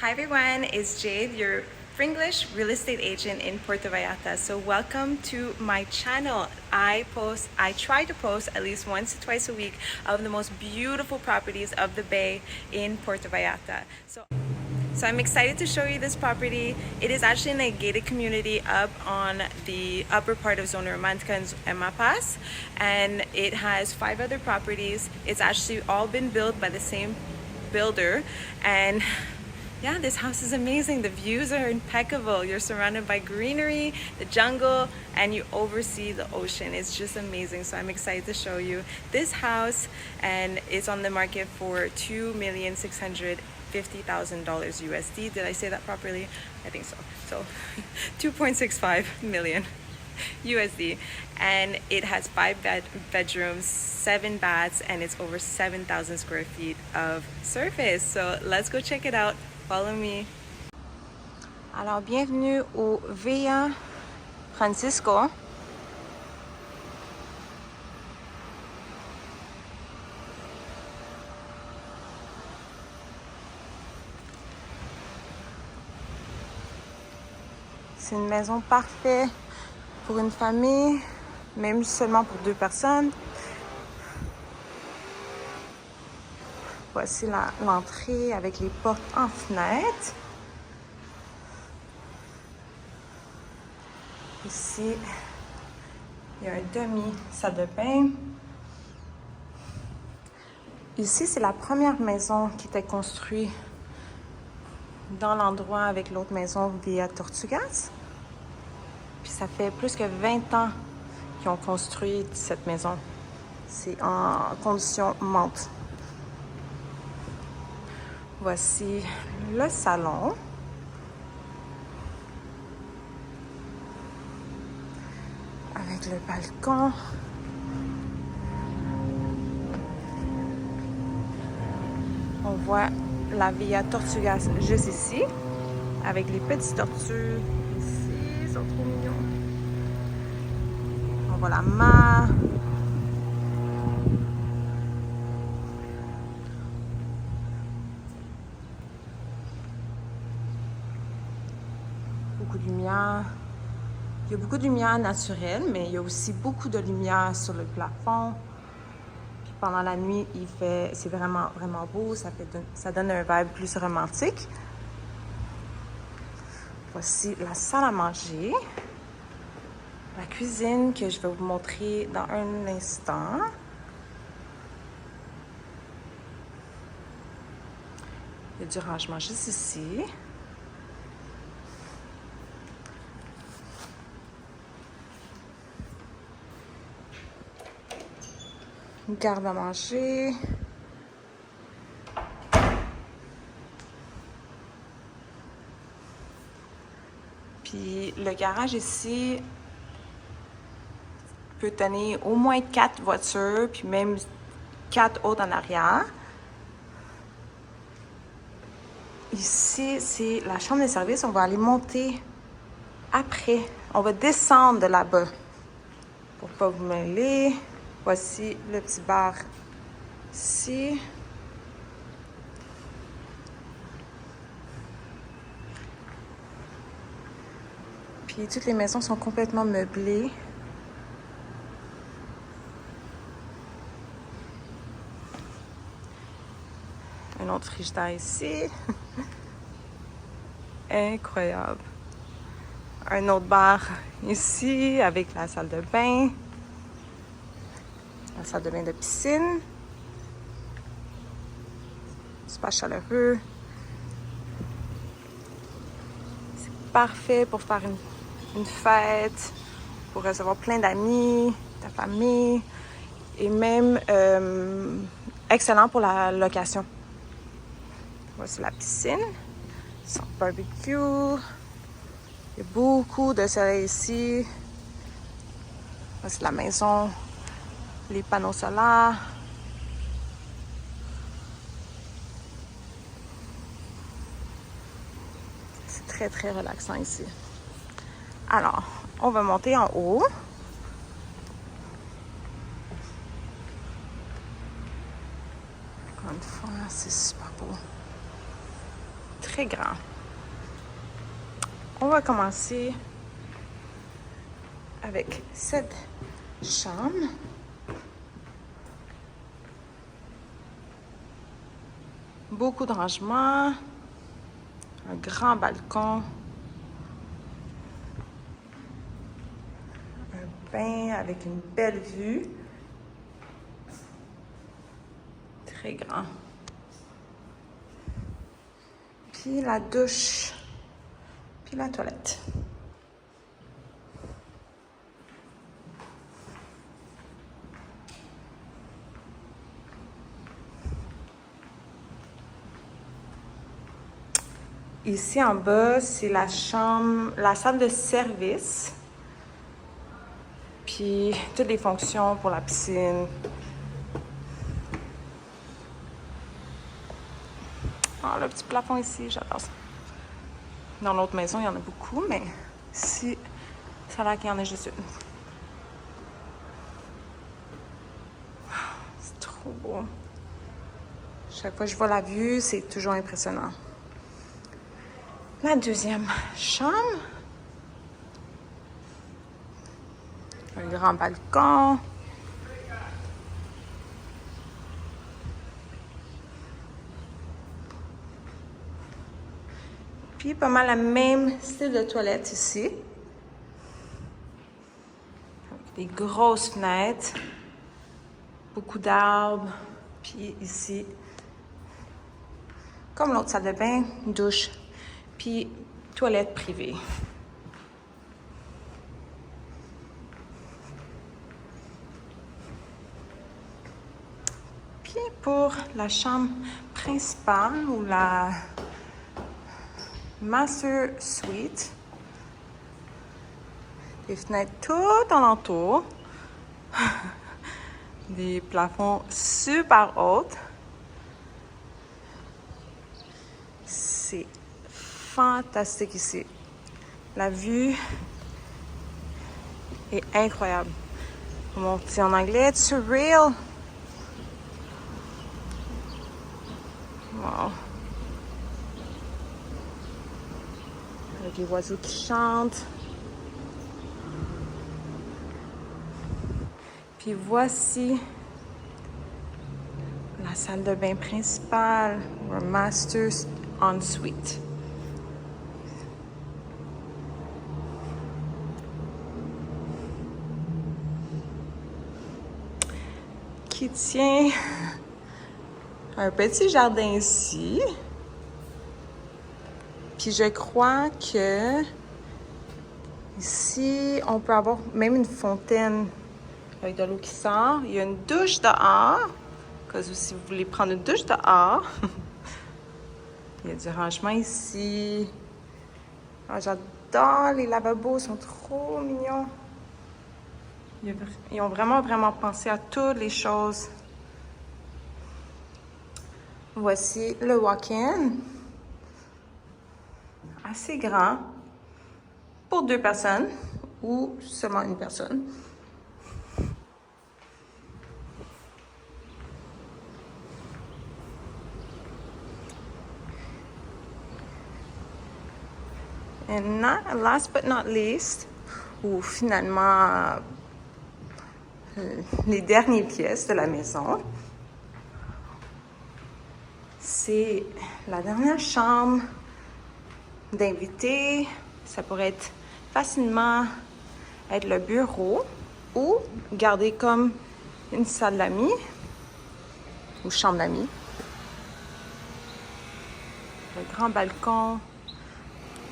Hi everyone, it's Jade, your Fringlish real estate agent in Puerto Vallarta. So welcome to my channel. I try to post at least once or twice a week of the most beautiful properties of the Bay in Puerto Vallarta. So I'm excited to show you this property. It is actually in a gated community up on the upper part of Zona Romantica and Mapas, and it has 5 other properties. It's actually all been built by the same builder, and yeah, this house is amazing. The views are impeccable. You're surrounded by greenery, the jungle, and you oversee the ocean. It's just amazing. So I'm excited to show you this house, and it's on the market for $2,650,000 USD. Did I say that properly? I think so. So 2.65 million USD, and it has 5 bedrooms, 7 baths, and it's over 7,000 square feet of surface. So let's go check it out. Follow me. Alors, bienvenue au Villa Francisco. C'est une maison parfaite pour une famille, même seulement pour 2 personnes. Voici l'entrée avec les portes en fenêtre. Ici, il y a un demi-salle de bain. Ici, c'est la première maison qui était construite dans l'endroit avec l'autre maison Villa Tortugas. Puis ça fait plus que 20 ans qu'ils ont construit cette maison. C'est en condition menthe. Voici le salon. Avec le balcon. On voit la Villa Tortugas juste ici. Avec les petites tortues ici. Ils sont trop mignons. On voit la mare. Beaucoup de lumière. Il y a beaucoup de lumière naturelle, mais il y a aussi beaucoup de lumière sur le plafond. Puis pendant la nuit, c'est vraiment, vraiment beau. Ça donne un vibe plus romantique. Voici la salle à manger. La cuisine que je vais vous montrer dans un instant. Il y a du rangement juste ici. Une garde à manger. Puis le garage ici peut tenir au moins 4 voitures, puis même 4 autres en arrière. Ici, c'est la chambre de service. On va aller monter après. On va descendre de là-bas pour pas vous mêler. Voici le petit bar ici. Puis toutes les maisons sont complètement meublées. Un autre frigidaire ici. Incroyable. Un autre bar ici avec la salle de bain. La salle de bain de piscine. Super chaleureux. C'est parfait pour faire une fête, pour recevoir plein d'amis, ta famille. Et même excellent pour la location. Voici la piscine. Son barbecue. Il y a beaucoup de soleil ici. Voici la maison. Les panneaux solaires. C'est très, très relaxant ici. Alors, on va monter en haut. Encore une fois, c'est super beau. très grand. On va commencer avec cette chambre. Beaucoup de rangements, un grand balcon, un bain avec une belle vue, très grand. Puis la douche, puis la toilette. Ici en bas, c'est la chambre, la salle de service. Puis toutes les fonctions pour la piscine. Ah, le petit plafond ici, j'adore ça. Dans l'autre maison, il y en a beaucoup, mais ici, ça a l'air qu'il y en a juste une. C'est trop beau. Chaque fois que je vois la vue, c'est toujours impressionnant. La deuxième chambre. Un grand balcon. Puis pas mal le même style de toilette ici. Avec des grosses fenêtres. Beaucoup d'arbres. Puis ici, comme l'autre salle de bain, douche. Puis toilette privée. Puis pour la chambre principale ou la Master Suite, des fenêtres tout en entour, des plafonds super hauts. C'est fantastique ici. La vue est incroyable. Mon petit en anglais, it's surreal. Wow. Avec les oiseaux qui chantent. Puis voici la salle de bain principale, ou un master ensuite. Qui tient un petit jardin ici. Puis je crois que ici, on peut avoir même une fontaine avec de l'eau qui sort. Il y a une douche dehors. Si vous voulez prendre une douche dehors. Il y a du rangement ici. Ah, j'adore les lavabos, ils sont trop mignons. Ils ont vraiment pensé à toutes les choses. Voici le walk-in. Assez grand pour 2 personnes ou seulement une personne. And last but not least, ou finalement les dernières pièces de la maison, c'est la dernière chambre d'invité. Ça pourrait être facilement être le bureau ou garder comme une salle d'amis ou chambre d'amis. Le grand balcon.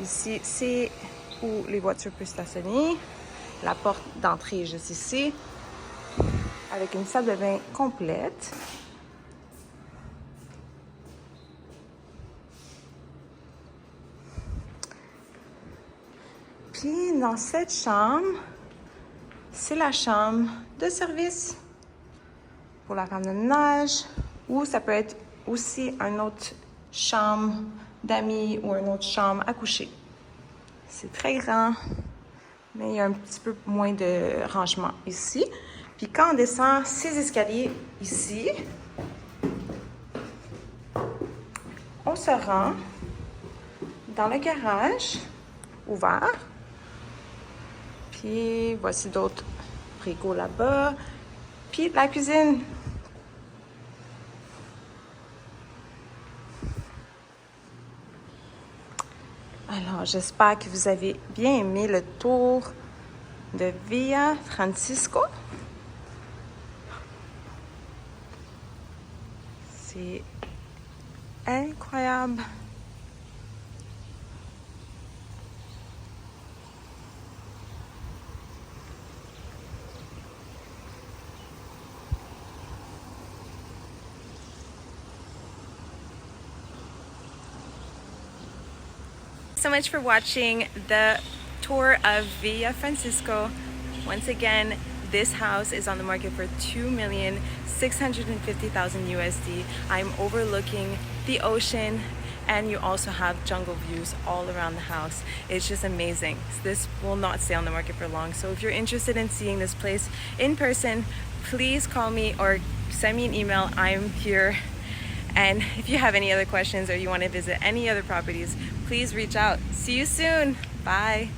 Ici, c'est où les voitures peuvent stationner. La porte d'entrée est juste ici. Avec une salle de bain complète. Puis dans cette chambre, c'est la chambre de service pour la femme de ménage, ou ça peut être aussi une autre chambre d'amis ou une autre chambre à coucher. C'est très grand, mais il y a un petit peu moins de rangement ici. Puis quand on descend ces escaliers ici, on se rend dans le garage, ouvert. Puis voici d'autres frigos là-bas. Puis la cuisine. Alors, j'espère que vous avez bien aimé le tour de Villa Francisco. C'est incroyable. So much for watching the tour of Villa Francisco. Once again, this house is on the market for $2,650,000 USD. I'm overlooking the ocean, and you also have jungle views all around the house. It's just amazing. This will not stay on the market for long. So if you're interested in seeing this place in person, please call me or send me an email. I'm here. And if you have any other questions or you want to visit any other properties, please reach out. See you soon. Bye.